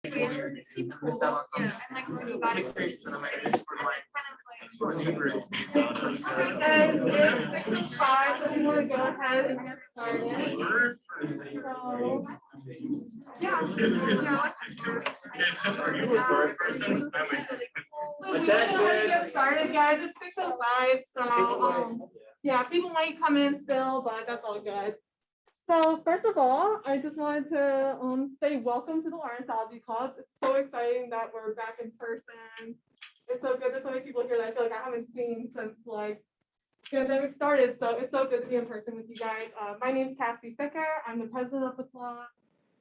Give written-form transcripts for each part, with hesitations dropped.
Missed out on some experience that I might have for my And it's 6:05, so we want to go ahead and get started. So, yeah. So we want to get started, guys. It's 6:05, so yeah, people might come in still, but that's all good. So first of all, I just wanted to say welcome to the Ornithology Club. It's so exciting that we're back in person. It's so good. There's so many people here that I feel like I haven't seen since like pandemic started. So it's so good to be in person with you guys. My name is Cassie Ficker. I'm the president of the club.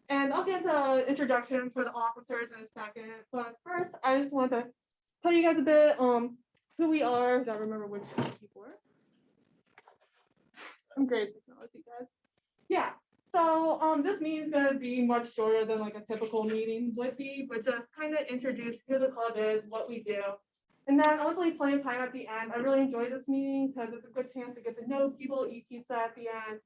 And I'll get to introductions for the officers in a second. But first, I just want to tell you guys a bit who we are. I don't remember which people were. I'm great technology, guys. Yeah, so this meeting is going to be much shorter than like a typical meeting would be, but just kind of introduce who the club is, what we do. And then hopefully plenty of time at the end. I really enjoy this meeting because it's a good chance to get to know people, eat pizza at the end.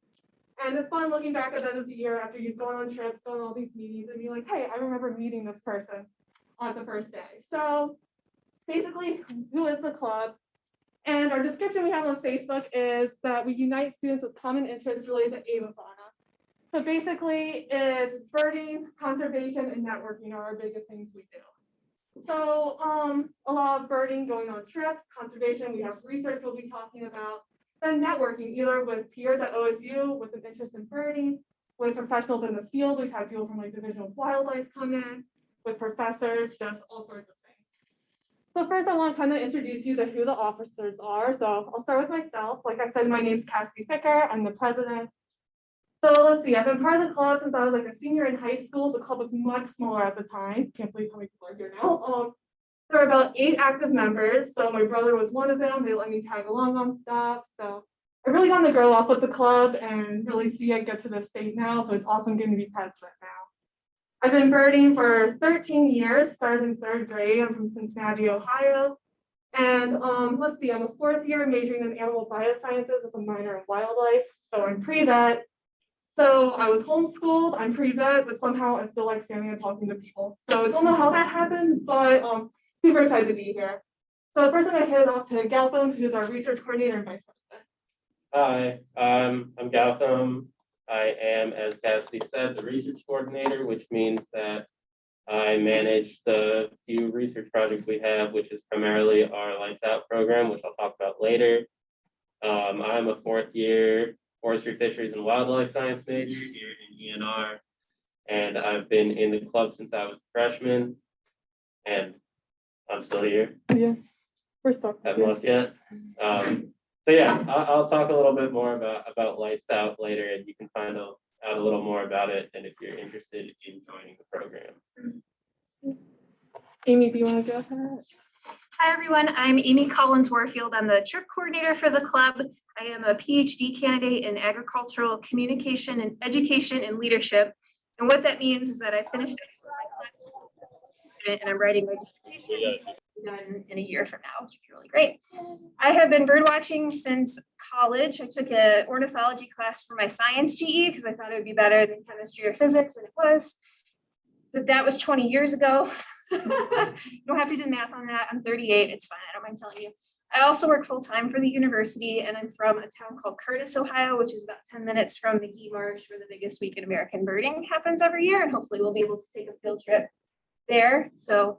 And it's fun looking back at the end of the year after you've gone on trips, gone on all these meetings, and be like, hey, I remember meeting this person on the first day. So basically, who is the club? And our description we have on Facebook is that we unite students with common interests related to avifauna. So basically, it's birding, conservation, and networking are our biggest things we do. So a lot of birding going on trips, conservation, we have research we'll be talking about, then networking, either with peers at OSU with an interest in birding, with professionals in the field, we've had people from like Division of Wildlife come in, with professors, just all sorts of things. So first I want to kind of introduce you to who the officers are. So I'll start with myself. Like I said, my name is Cassie Ficker. I'm the president. So let's see, I've been part of the club since I was like a senior in high school. The club was much smaller at the time. Can't believe how many people are here now. There are about 8 active members. So my brother was one of them. They let me tag along on stuff. So I really got to grow up with the club and really see it get to this state now. So it's awesome getting to be president now. I've been birding for 13 years, started in 3rd grade. I'm from Cincinnati, Ohio. And let's see, I'm a 4th year majoring in animal biosciences with a minor in wildlife. So I'm pre-vet. So I was homeschooled, I'm pre-vet, but somehow I still like standing and talking to people. So I don't know how that happened, but super excited to be here. So first I'm going to hand it off to Gautam, who's our research coordinator and vice president. Hi, I'm Gautam. I am, as Cassie said, the research coordinator, which means that I manage the few research projects we have, which is primarily our Lights Out program, which I'll talk about later. I'm a 4th year forestry, fisheries, and wildlife science major here in ENR, and I've been in the club since I was a freshman, and I'm still here. Yeah, we're stuck. Haven't left yet. So yeah, I'll talk a little bit more about Lights Out later, and you can find out a little more about it, and if you're interested in joining the program. Amy, do you want to go ahead? Hi, everyone. I'm Amy Collins-Warfield. I'm the trip coordinator for the club. I am a PhD candidate in agricultural communication and education and leadership. And what that means is that I finished and I'm writing my dissertation done in a year from now, which would be really great. I have been bird watching since college. I took an ornithology class for my science GE because I thought it would be better than chemistry or physics, and it was. But that was 20 years ago. You don't have to do math on that. I'm 38. It's fine. I don't mind telling you. I also work full time for the university, and I'm from a town called Curtis, Ohio, which is about 10 minutes from McGee Marsh, where the biggest week in American birding happens every year. And hopefully we'll be able to take a field trip there. So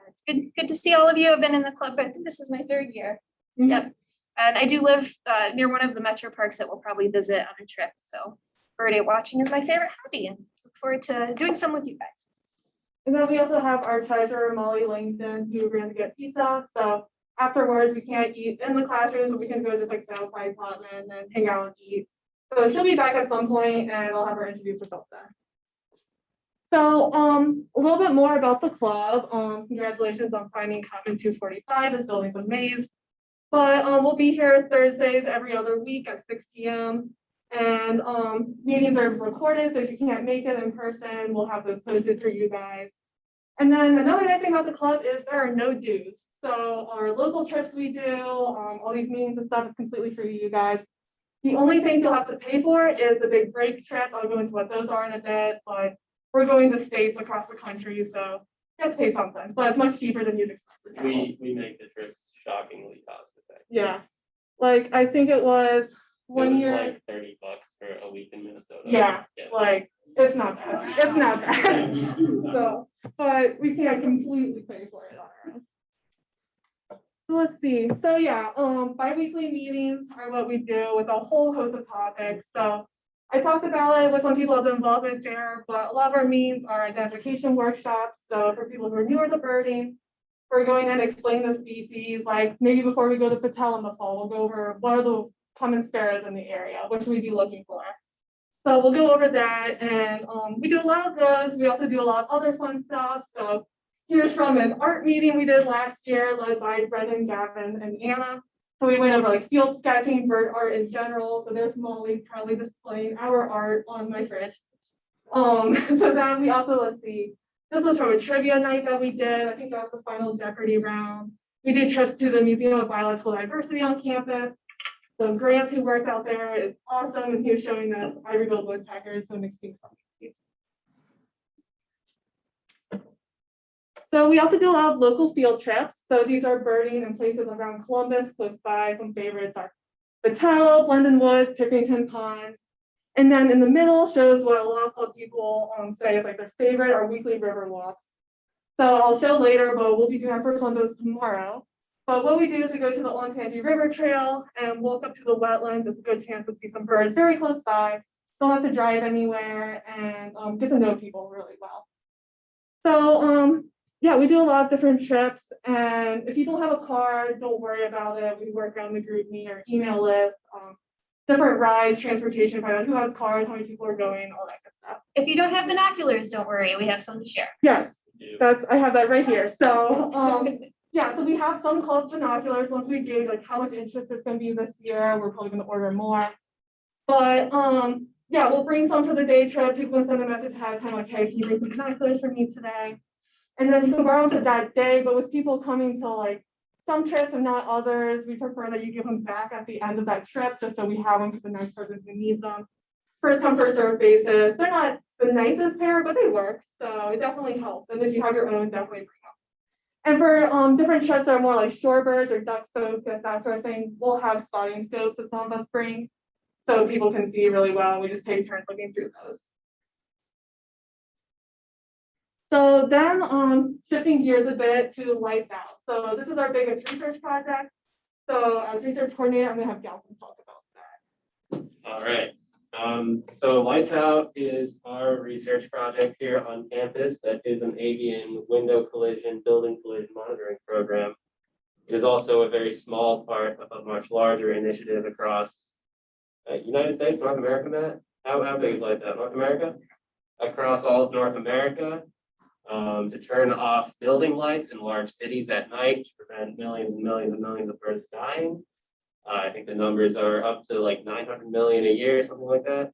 it's good to see all of you. I've been in the club, but I think this is my 3rd year. Mm-hmm. Yep. And I do live near one of the metro parks that we'll probably visit on a trip. So bird watching is my favorite hobby, and look forward to doing some with you guys. And then we also have our treasurer, Molly Langdon, who ran to get pizza. So afterwards, we can't eat in the classrooms, but we can go just like stand outside Tottenham and hang out and eat. So she'll be back at some point, and I'll have her introduce herself then. So a little bit more about the club. Congratulations on finding Common 245. This building's a maze. But we'll be here Thursdays every other week at 6 p.m. And meetings are recorded, so if you can't make it in person, we'll have those posted for you guys. And then another nice thing about the club is there are no dues. So our local trips we do, all these meetings and stuff is completely free to you guys. The only things you'll have to pay for is the big break trips. I'll go into what those are in a bit, but we're going to states across the country, so you have to pay something, but it's much cheaper than you'd expect. for travel. We make the trips shockingly cost effective. Yeah, like I think it was It one was year, like $30 for a week in Minnesota. Yeah. like, it's not bad, it's not bad. So, but we can't completely pay for it on our own. So let's see, so yeah, bi-weekly meetings are what we do with a whole host of topics, so. I talked about it with some people have involvement there, but a lot of our meetings are identification workshops, so for people who are newer to birding. We're going and explain the species, like maybe before we go to Patel in the fall, we'll go over what are the common sparrows in the area, what should we be looking for. So we'll go over that, and we do a lot of those. We also do a lot of other fun stuff. So here's from an art meeting we did last year, led by Brendan, Gavin, and Anna. So we went over like field sketching, bird art in general. So there's Molly proudly displaying our art on my fridge. So then we also, let's see, this was from a trivia night that we did. I think that was the final Jeopardy round. We did trips to the Museum of Biological Diversity on campus. So Grant, who worked out there, is awesome, and he was showing the ivory-billed woodpeckers, so mixed species. So we also do a lot of local field trips. So these are birding in places around Columbus, close by. Some favorites are Battelle, Blendon Woods, Pickerington Ponds. And then in the middle shows what a lot of club people say is like their favorite are weekly river walks. So I'll show later, but we'll be doing our first one of those tomorrow. But what we do is we go to the Olentangy River Trail and walk up to the wetlands. It's a good chance to see some birds very close by. Don't have to drive anywhere and get to know people really well. So yeah, we do a lot of different trips, and if you don't have a car, don't worry about it. We work around the group me or email list, different rides, transportation, find out who has cars, how many people are going, all that good stuff. If you don't have binoculars, don't worry, we have some to share. Yes, I have that right here. So yeah, so we have some called binoculars. Once we gauge like how much interest there's going to be this year, we're probably going to order more. But yeah, we'll bring some for the day trip. People can send a message ahead of time like, hey, can you bring some binoculars for me today? And then you can borrow them for that day, but with people coming to like some trips and not others, we prefer that you give them back at the end of that trip, just so we have them for the next person who needs them. First come, first served basis. They're not the nicest pair, but they work. So it definitely helps. And if you have your own, definitely bring them. And for different trips that are more like shorebirds or duck focus, that sort of thing, we'll have spotting scopes that some of us bring, so people can see really well. We just take turns looking through those. So then shifting gears a bit to lights out. So this is our biggest research project. So as research coordinator, I'm gonna have Galvin talk about that. All right. So Lights Out is our research project here on campus that is an avian window collision, building collision monitoring program. It is also a very small part of a much larger initiative across United States, North America, Matt? How big is Lights Out? North America? Across all of North America. To turn off building lights in large cities at night to prevent millions and millions and millions of birds dying. I think the numbers are up to like 900 million a year, something like that.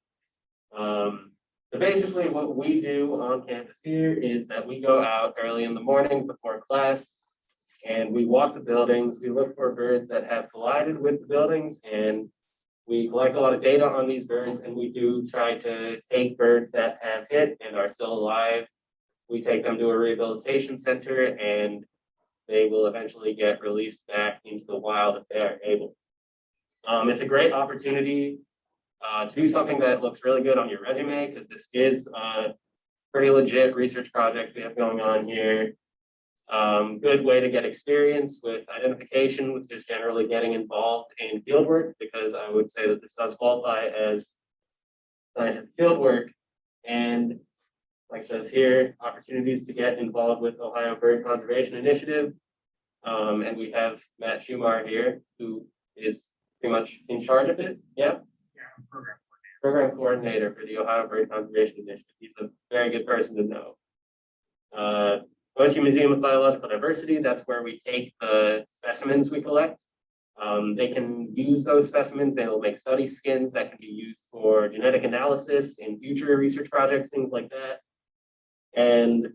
So basically what we do on campus here is that we go out early in the morning before class and we walk the buildings. We look for birds that have collided with the buildings, and we collect a lot of data on these birds, and we do try to take birds that have hit and are still alive. We take them to a rehabilitation center and they will eventually get released back into the wild if they are able. It's a great opportunity to do something that looks really good on your resume, because this is a pretty legit research project we have going on here. Good way to get experience with identification, with just generally getting involved in fieldwork, because I would say that this does qualify as scientific fieldwork. And like it says here, opportunities to get involved with Ohio Bird Conservation Initiative. And we have Matt Schumar here, who is pretty much in charge of it. Yep. Yeah, program coordinator for the Ohio Bird Conservation Initiative. He's a very good person to know. OSU Museum of Biological Diversity, that's where we take the specimens we collect. They can use those specimens, they will make study skins that can be used for genetic analysis in future research projects, things like that. And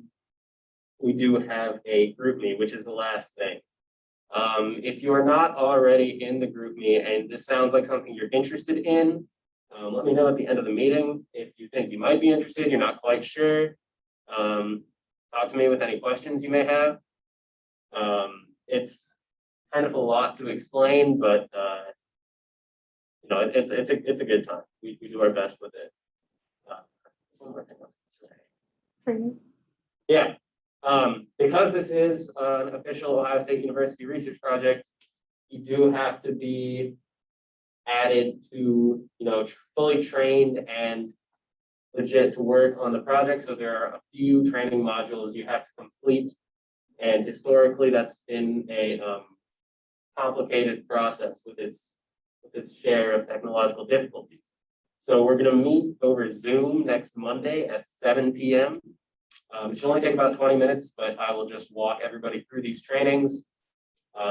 we do have a group me, which is the last thing. If you are not already in the group me and this sounds like something you're interested in, let me know at the end of the meeting. If you think you might be interested, you're not quite sure, Talk to me with any questions you may have. It's kind of a lot to explain, but you know, it's a good time. We do our best with it. One more thing I was gonna say. Training. Yeah, because this is an official Ohio State University research project, you do have to be added to, you know, fully trained and legit to work on the project. So there are a few training modules you have to complete. And historically, that's been a complicated process with its share of technological difficulties. So we're gonna meet over Zoom next Monday at 7 p.m. It should only take about 20 minutes, but I will just walk everybody through these trainings.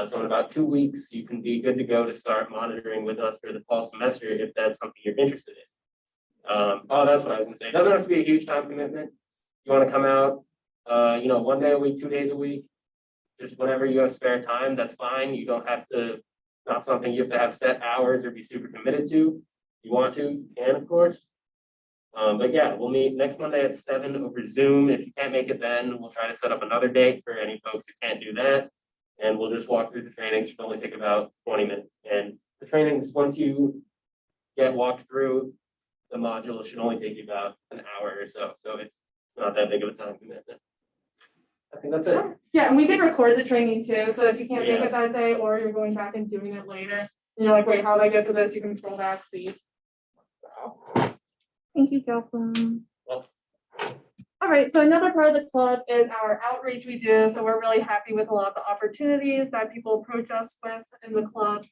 So in about 2 weeks, you can be good to go to start monitoring with us for the fall semester if that's something you're interested in. Oh, that's what I was gonna say. It doesn't have to be a huge time commitment. You wanna come out, you know, 1 day a week, 2 days a week, just whenever you have spare time, that's fine. You don't have to, not something you have to have set hours or be super committed to. You want to, you can, of course. But yeah, we'll meet next Monday at 7 over Zoom. If you can't make it then, we'll try to set up another date for any folks who can't do that. And we'll just walk through the training. It should only take about 20 minutes. And the trainings, once you get walked through the module, should only take you about an hour or so. So it's not that big of a time commitment. I think that's it. Yeah, and we did record the training too, so if you can't make Yeah. it that day, or you're going back and doing it later, and you're like, wait, how did I get to this? You can scroll back, see. So, thank you, Jocelyn. Well. All right, so another part of the club is our outreach we do. So we're really happy with a lot of the opportunities that people approach us with in the club.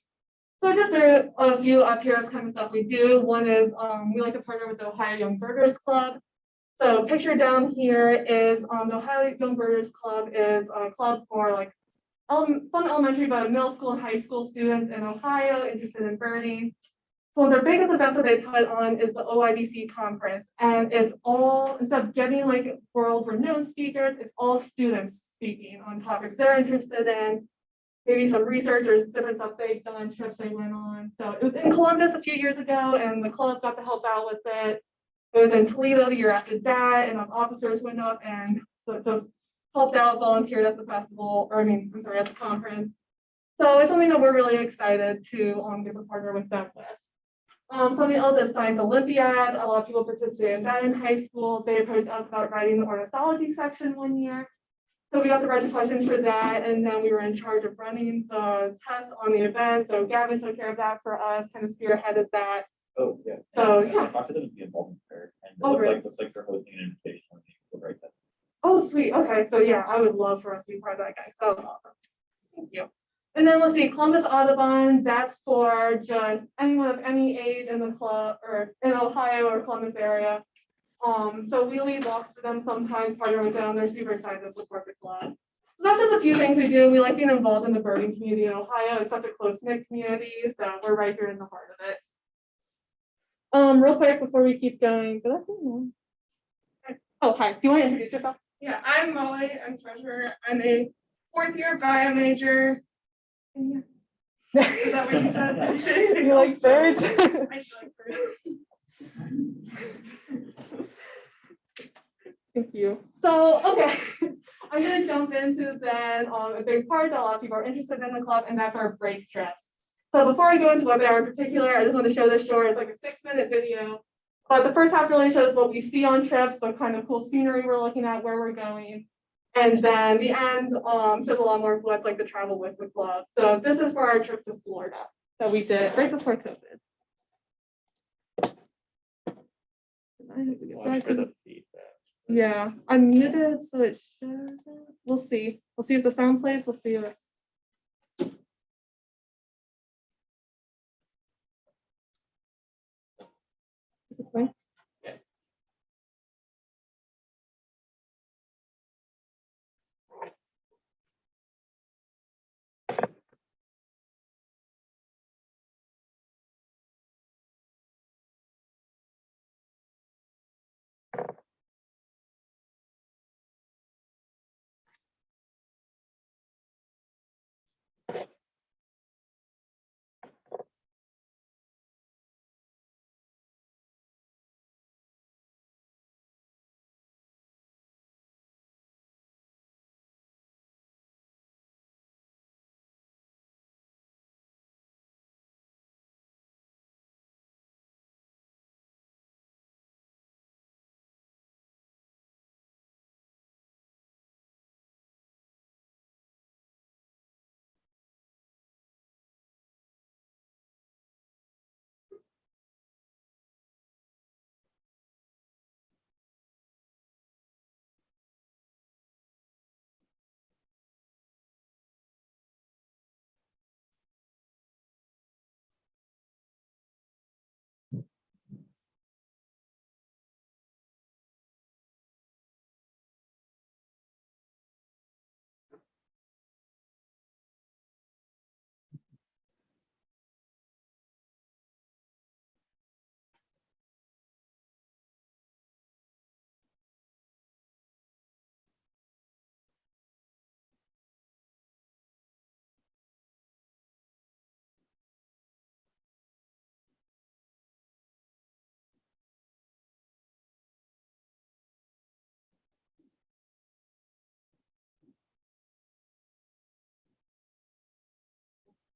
So just there are a few up here of kind of stuff we do. One is we like to partner with the Ohio Young Birders Club. So picture down here is the Ohio Young Birders Club is a club for like some elementary but middle school and high school students in Ohio interested in birding. So one of their biggest events that they put on is the OIBC conference, and it's all, instead of getting like world renowned speakers, it's all students speaking on topics they're interested in, maybe some research or different stuff they've done, trips they went on. So it was in Columbus a few years ago, and the club got to help out with it. It was in Toledo the year after that, and those officers went up and just helped out, volunteered at the festival, or I'm sorry, at the conference. So it's something that we're really excited to get to partner with them with. Something else is Science Olympiad. A lot of people participate in that in high school. They approached us about writing the ornithology section one year. So we got to write the questions for that, and then we were in charge of running the test on the event. So Gavin took care of that for us, kind of spearheaded that. Oh, yeah. So, I yeah. talked to them to be involved in there, and it Oh, looks really? like they're hosting an invitation on people, right? Oh, sweet. Okay. So yeah, I would love for us to be part of that, guys. So awesome. Thank you. And then let's see, Columbus Audubon, that's for just anyone of any age in the club or in Ohio or Columbus area. So we lead walks for them sometimes, partner with them. They're super excited to support the club. So that's just a few things we do. We like being involved in the birding community in Ohio. It's such a close-knit community, so we're right here in the heart of it. Real quick before we keep going, did I say no? Oh, hi. Do you want to introduce yourself? Yeah, I'm Molly. I'm treasurer. I'm a fourth-year bio major. And yeah, is that what you said? Did you say anything You like else? birds? I do like birds. Thank you. So, okay, I'm gonna jump into then a big part that a lot of people are interested in the club, and that's our break trips. So before I go into what they are in particular, I just want to show this short, it's like a 6-minute video. But the first half really shows what we see on trips, the kind of cool scenery we're looking at, where we're going. And then the end shows a lot more of what's like the travel with the club. So this is for our trip to Florida that we did right before COVID. I have to get Watch back for to the feedback. Yeah, I'm muted, so it should. We'll see. We'll see if the sound plays. We'll see if. Is it playing?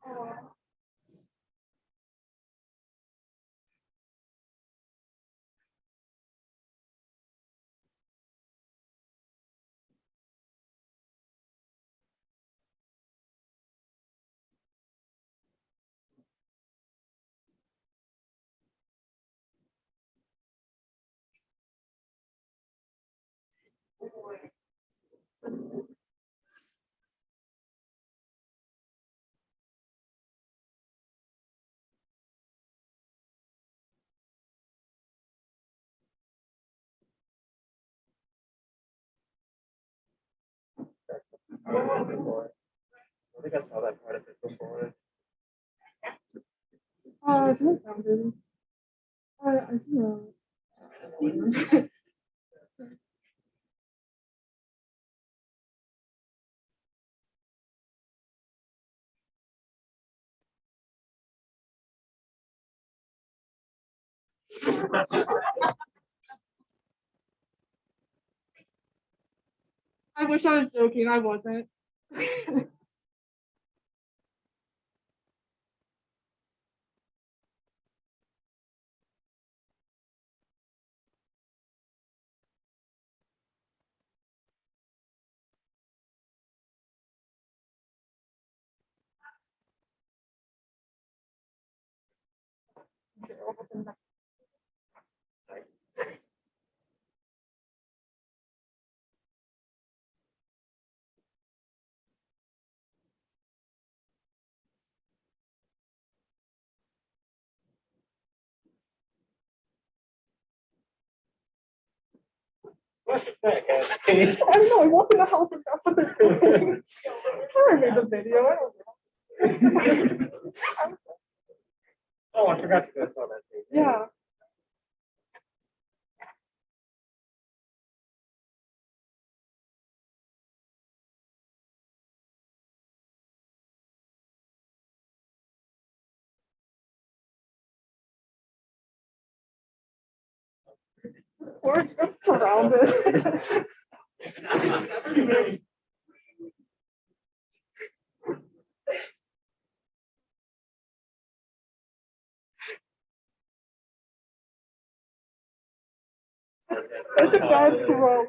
I think I saw that part of it before. I don't know. I don't know. I wish I was joking. I wasn't. What is that, guys? I don't know. I walked in the house and got something cooking. I made the video. I don't know. Oh, I forgot you guys saw that thing. Yeah. Or it's surrounded. That's a bad throw.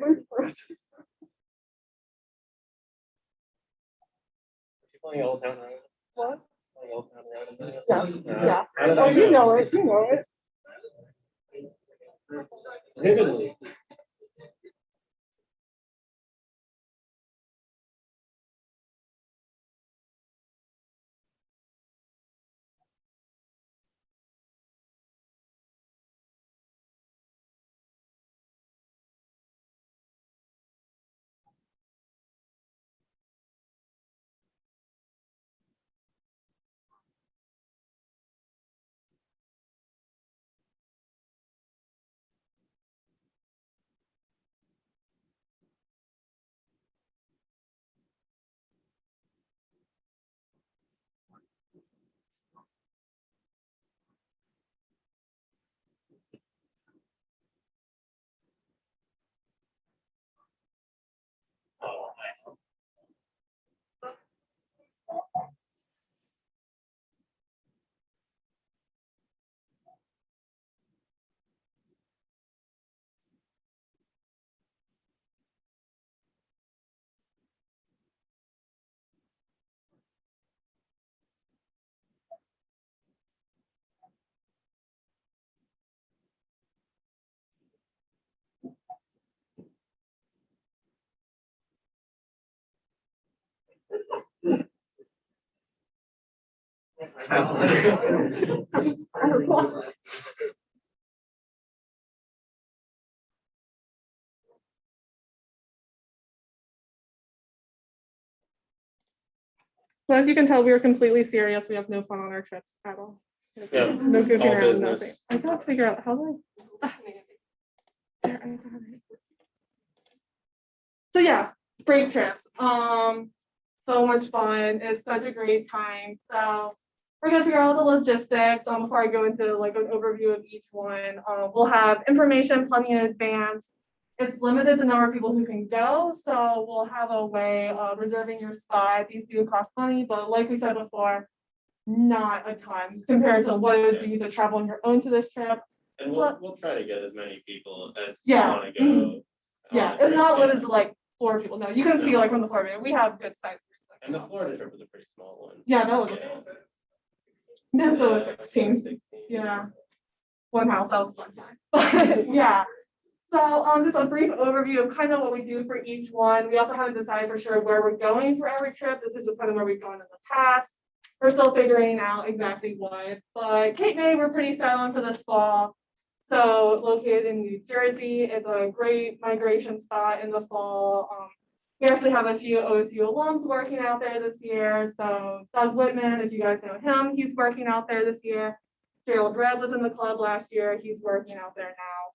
Playing Old Town Road. What? Playing Old Town Road. Yeah. Yeah. How did Oh, I you know? know it. You know it. Vividly. Oh, nice. So as you can tell, we are completely serious. We have no fun on our trips at all. Yeah, No goofing all around, business. nothing. I gotta figure out how do I. There, I got it. So yeah, break trips. So much fun. It's such a great time. So we're gonna figure out the logistics. Before I go into like an overview of each one, we'll have information plenty in advance. It's limited the number of people who can go, so we'll have a way of reserving your spot. These do cost money, but like we said before, not a ton compared to what it would be to travel on your own to this trip. And we'll try to get as many people as Yeah. wanna go. on Yeah, the it's not trip, limited to like 4 people. No, you can see like from the Florida, we have good size groups. that And the come. Florida trip was a pretty small one. Yeah, that was a Yeah. small. Minnesota was Yeah, 16. 16. Yeah. One house, that was a fun time. But yeah. So just a brief overview of kind of what we do for each one. We also haven't decided for sure where we're going for every trip. This is just kind of where we've gone in the past. We're still figuring out exactly what, but Cape May, we're pretty set on for this fall. So located in New Jersey, it's a great migration spot in the fall. We actually have a few OSU alums working out there this year. So Doug Whitman, if you guys know him, he's working out there this year. Gerald Redd was in the club last year. He's working out there now.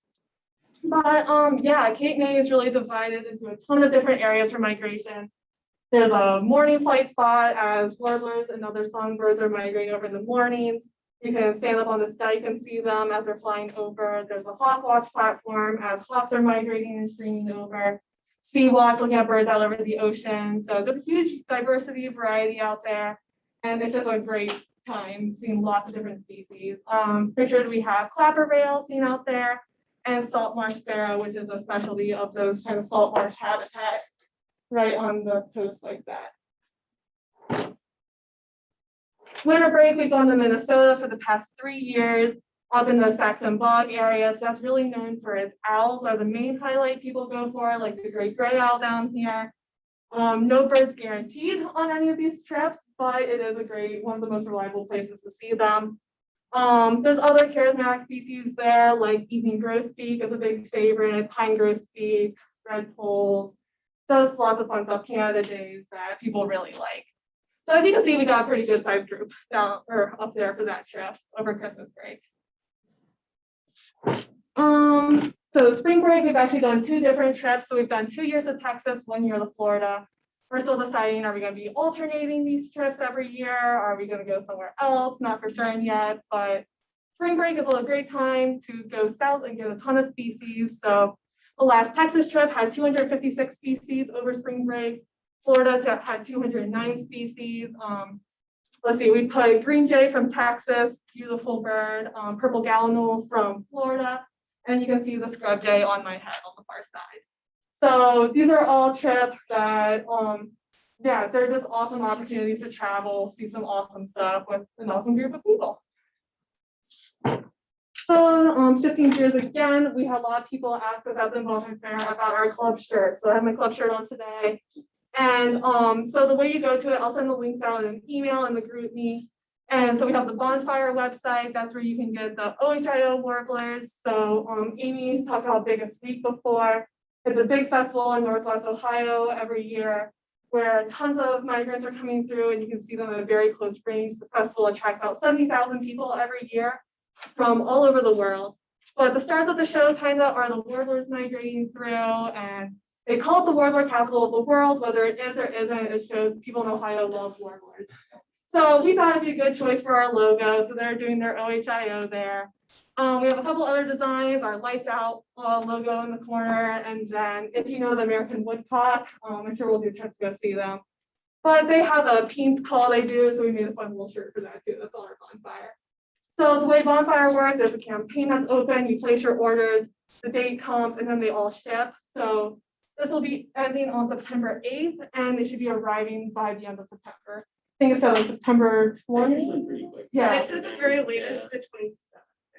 But yeah, Cape May is really divided into a ton of different areas for migration. There's a morning flight spot as warblers and other songbirds are migrating over in the mornings. You can stand up on this dike and see them as they're flying over. There's a hawk watch platform as hawks are migrating and streaming over. Sea watch, looking at birds all over the ocean. So there's a huge diversity, variety out there. And it's just a great time seeing lots of different species. Pictured we have clapper rail seen out there and salt marsh sparrow, which is a specialty of those kind of salt marsh habitat right on the coast like that. Winter break, we've gone to Minnesota for the past 3 years, up in the Saxon Bog area. So that's really known for its owls are the main highlight people go for, like the great gray owl down here. No birds guaranteed on any of these trips, but it is one of the most reliable places to see them. There's other charismatic species there, like evening grosbeak is a big favorite, pine grosbeak, red poles, just lots of fun stuff, Canada days that people really like. So as you can see, we got a pretty good sized group down or up there for that trip over Christmas break. So spring break, we've actually done 2 different trips. So we've done 2 years of Texas, 1 year of Florida. We're still deciding, are we going to be alternating these trips every year? Are we going to go somewhere else? Not for certain yet, but spring break is a great time to go south and get a ton of species. So the last Texas trip had 256 species over spring break. Florida had 209 species. Let's see, we put green jay from Texas, beautiful bird, purple gallinule from Florida, and you can see the scrub jay on my head on the far side. So these are all trips that, yeah, they're just awesome opportunities to travel, see some awesome stuff with an awesome group of people. So 15 years again, we had a lot of people ask us at the Involvement Fair about our club shirt. So I have my club shirt on today. And so the way you go to it, I'll send the links out in an email in the group me. And so we have the bonfire website. That's where you can get the OHIO warblers. So Amy talked about Biggest Week before. It's a big festival in Northwest Ohio every year where tons of migrants are coming through and you can see them at a very close range. The festival attracts about 70,000 people every year from all over the world. But the stars of the show kind of are the warblers migrating through, and they call it the warbler capital of the world. Whether it is or isn't, it shows people in Ohio love warblers. So we thought it'd be a good choice for our logo. So they're doing their OHIO there. We have a couple other designs, our lights out logo in the corner. And then if you know the American woodcock, I'm sure we'll do a trip to go see them. But they have a pink call they do, so we made a fun little shirt for that too. That's on our bonfire. So the way bonfire works, there's a campaign that's open, you place your orders, the date comes, and then they all ship. So this will be ending on September 8th, and they should be arriving by the end of September. I think it's on September 20th. Pretty quick. Yeah. It's at the very latest, the 27th.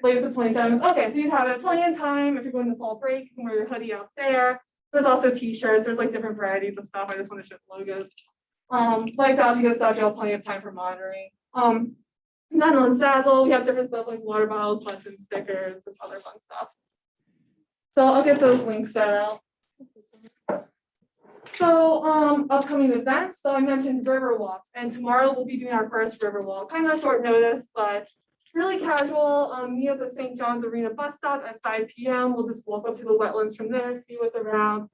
Latest the 27th. Okay, so you have it plenty of time. If you're going to fall break, you can wear your hoodie out there. There's also t-shirts. There's like different varieties of stuff. I just want to show logos. Lights out, because stuff, you have plenty of time for monitoring. And then on Zazzle, we have different stuff like water bottles, buttons, stickers, just other fun stuff. So I'll get those links set out. So upcoming events. So I mentioned river walks, and tomorrow we'll be doing our first river walk. Kind of short notice, but really casual. Meet at the St. John's Arena bus stop at 5 p.m. We'll just walk up to the wetlands from there, see what's around,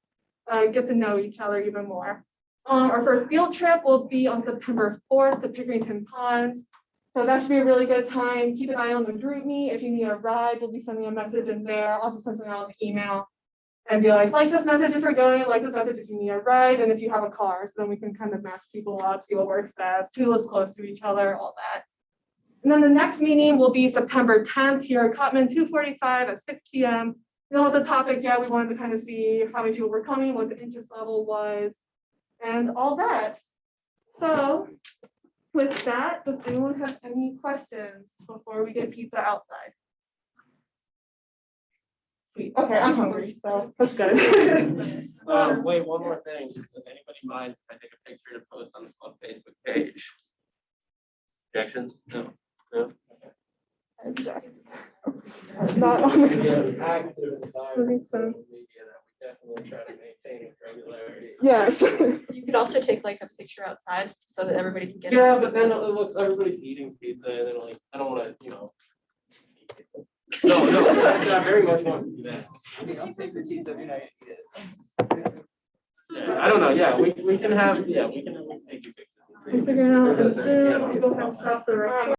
get to know each other even more. Our first field trip will be on September 4th to Pickerington Ponds. So that should be a really good time. Keep an eye on the group me. If you need a ride, we'll be sending a message in there. Also send something out in the email and be like this message if you're going, like this message if you need a ride, and if you have a car. So then we can kind of match people up, see what works best, who lives close to each other, all that. And then the next meeting will be September 10th here at Cutman, 2:45 at 6 p.m. You know, the topic, yeah, we wanted to kind of see how many people were coming, what the interest level was, and all that. So with that, does anyone have any questions before we get pizza outside? Sweet. Okay, I'm hungry, so that's good. Wait, one more thing. Does anybody mind if I take a picture to post on the club Facebook page? Objections? No. No? Not on the. Active think so. media that we definitely try to maintain with regularity. Yes. You could also take like a picture outside so that everybody can get it. Yeah, but then it looks, everybody's eating pizza and then like, I don't wanna, you know. No, I very much want to do that. I'll take the pizza every night. Yeah, I don't know, yeah, we can have, yeah, we can take you pictures. Figuring out, and Zoom, people can stop the recording.